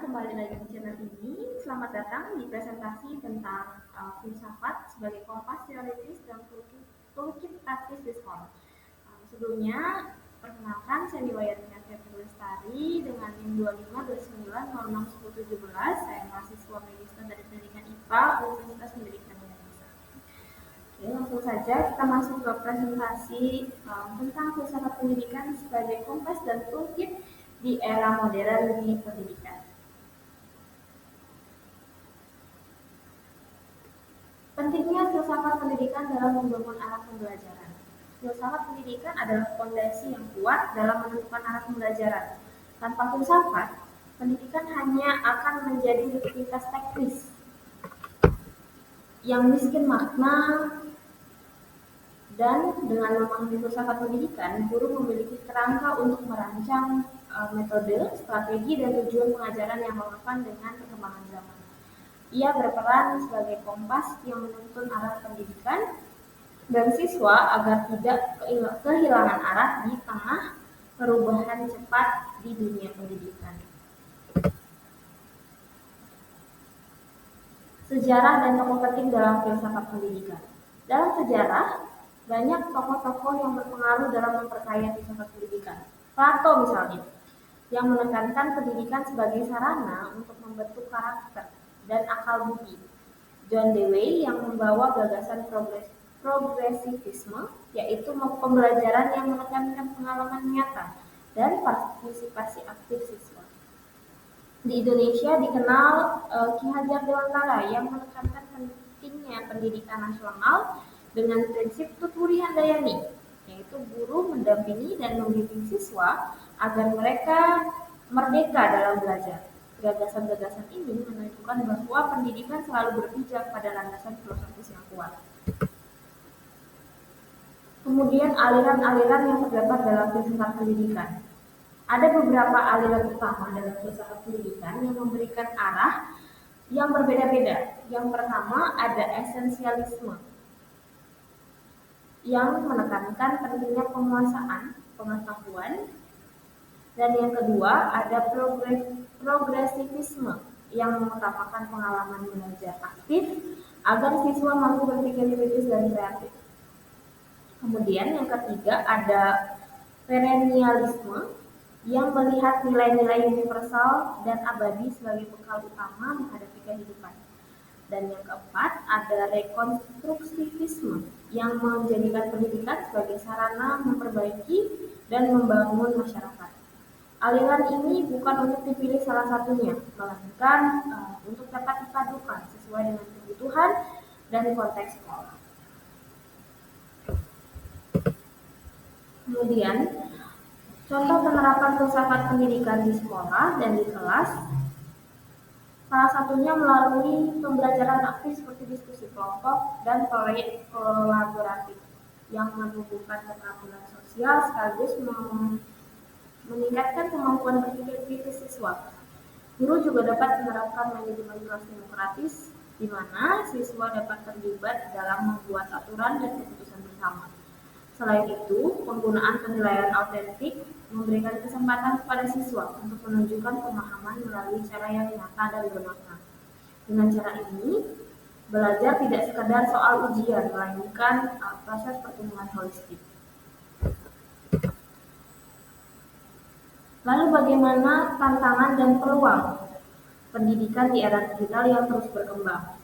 kembali lagi di channel ini. Selamat datang di presentasi tentang filsafat sebagai kompas teoritis dan toolkit praktis di sekolah. Sebelumnya, perkenalkan saya Niwayatnya Febri Lestari dengan NIM 2529061017. Saya mahasiswa Magister dari Pendidikan IPA Universitas Pendidikan Indonesia. Oke, langsung saja kita masuk ke presentasi tentang filsafat pendidikan sebagai kompas dan toolkit di era modern di pendidikan. Pentingnya filsafat pendidikan dalam membangun arah pembelajaran. Filsafat pendidikan adalah fondasi yang kuat dalam menentukan arah pembelajaran. Tanpa filsafat, pendidikan hanya akan menjadi rutinitas teknis yang miskin makna, dan dengan memahami filsafat pendidikan, guru memiliki kerangka untuk merancang metode, strategi, dan tujuan pengajaran yang relevan dengan perkembangan zaman. Ia berperan sebagai kompas yang menuntun arah pendidikan dan siswa agar tidak kehilangan arah di tengah perubahan cepat di dunia pendidikan. Sejarah dan tokoh penting dalam filsafat pendidikan. Dalam sejarah, banyak tokoh-tokoh yang berpengaruh dalam memperkaya filsafat pendidikan. Plato misalnya, yang menekankan pendidikan sebagai sarana untuk membentuk karakter dan akal budi. John Dewey yang membawa gagasan progresivisme, yaitu pembelajaran yang menekankan pengalaman nyata dan partisipasi aktif siswa. Di Indonesia dikenal Ki Hajar Dewantara yang menekankan pentingnya pendidikan nasional dengan prinsip tuturi handayani, yaitu guru mendampingi dan membimbing siswa agar mereka merdeka dalam belajar. Gagasan-gagasan ini menunjukkan bahwa pendidikan selalu berpijak pada landasan filosofis yang kuat. Kemudian aliran-aliran yang terdapat dalam filsafat pendidikan. Ada beberapa aliran utama dalam filsafat pendidikan yang memberikan arah yang berbeda-beda. Yang pertama ada esensialisme, yang menekankan pentingnya penguasaan pengetahuan, dan yang kedua ada progresivisme yang mengutamakan pengalaman belajar aktif agar siswa mampu berpikir kritis dan kreatif. Kemudian yang ketiga ada perennialisme yang melihat nilai-nilai universal dan abadi sebagai bekal utama menghadapi kehidupan. Dan yang keempat ada rekonstruktivisme yang menjadikan pendidikan sebagai sarana memperbaiki dan membangun masyarakat. Aliran ini bukan untuk dipilih salah satunya, melainkan untuk dapat dipadukan sesuai dengan kebutuhan dan konteks sekolah. Kemudian, contoh penerapan filsafat pendidikan di sekolah dan di kelas, salah satunya melalui pembelajaran aktif seperti diskusi kelompok dan proyek kolaboratif yang menumbuhkan keterampilan sosial sekaligus meningkatkan kemampuan berpikir kritis siswa. Guru juga dapat menerapkan manajemen kelas demokratis, di mana siswa dapat terlibat dalam membuat aturan dan keputusan bersama. Selain itu, penggunaan penilaian autentik memberikan kesempatan kepada siswa untuk menunjukkan pemahaman melalui cara yang nyata dan bermakna. Dengan cara ini, belajar tidak sekedar soal ujian, melainkan proses pertumbuhan holistik. Lalu bagaimana tantangan dan peluang pendidikan di era digital yang terus berkembang?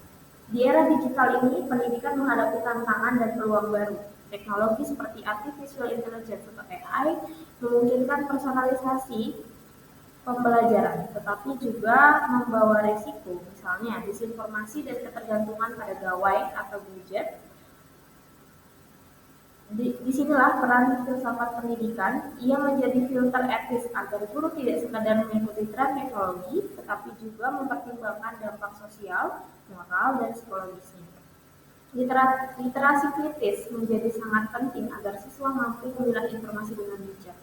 Di era digital ini, pendidikan menghadapi tantangan dan peluang baru. Teknologi seperti artificial intelligence atau AI memungkinkan personalisasi pembelajaran, tetapi juga membawa resiko, misalnya disinformasi dan ketergantungan pada gawai atau gadget. Disinilah peran filsafat pendidikan, ia menjadi filter etis agar guru tidak sekadar mengikuti tren teknologi, tetapi juga mempertimbangkan dampak sosial, moral, dan psikologisnya. Literasi kritis menjadi sangat penting agar siswa mampu memilah informasi dengan bijak.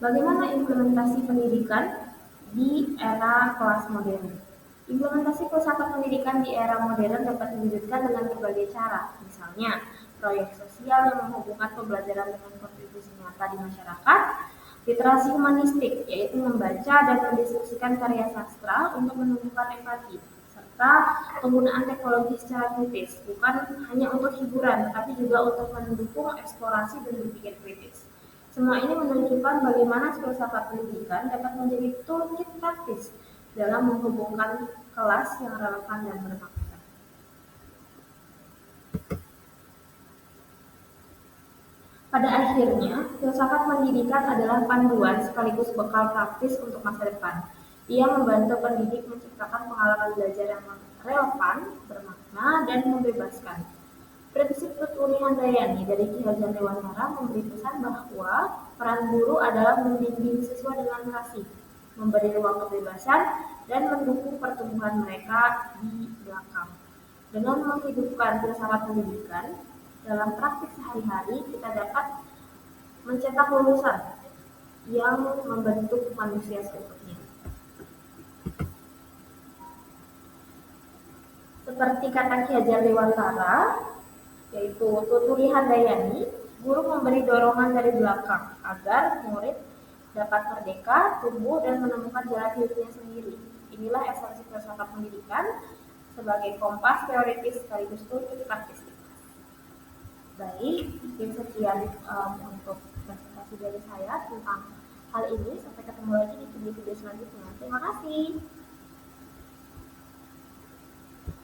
Bagaimana implementasi pendidikan di era kelas modern? Implementasi filsafat pendidikan di era modern dapat diwujudkan dengan berbagai cara. Misalnya, proyek sosial yang menghubungkan pembelajaran dengan kontribusi nyata di masyarakat, literasi humanistik, yaitu membaca dan mendiskusikan karya sastra untuk menumbuhkan empati, serta penggunaan teknologi secara kritis, bukan hanya untuk hiburan, tetapi juga untuk mendukung eksplorasi dan berpikir kritis. Semua ini menunjukkan bagaimana filsafat pendidikan dapat menjadi toolkit praktis dalam menghubungkan kelas yang relevan dan bermakna. Pada akhirnya, filsafat pendidikan adalah panduan sekaligus bekal praktis untuk masa depan. Ia membantu pendidik menciptakan pengalaman belajar yang relevan, bermakna, dan membebaskan. Prinsip Tuturi Handayani dari Ki Hajar Dewantara memberi pesan bahwa peran guru adalah membimbing siswa dengan kasih, memberi ruang kebebasan, dan mendukung pertumbuhan mereka di belakang. Dengan menghidupkan filsafat pendidikan, dalam praktik sehari-hari kita dapat mencetak lulusan yang membentuk manusia seutuhnya. Seperti kata Ki Hajar Dewantara, yaitu Tuturi Handayani, guru memberi dorongan dari belakang agar murid dapat merdeka, tumbuh, dan menemukan jalan hidupnya sendiri. Inilah esensi filsafat pendidikan sebagai kompas teoritis sekaligus toolkit praktis. Baik, mungkin sekian untuk presentasi dari saya tentang hal ini. Sampai ketemu lagi di video-video selanjutnya. Terima kasih.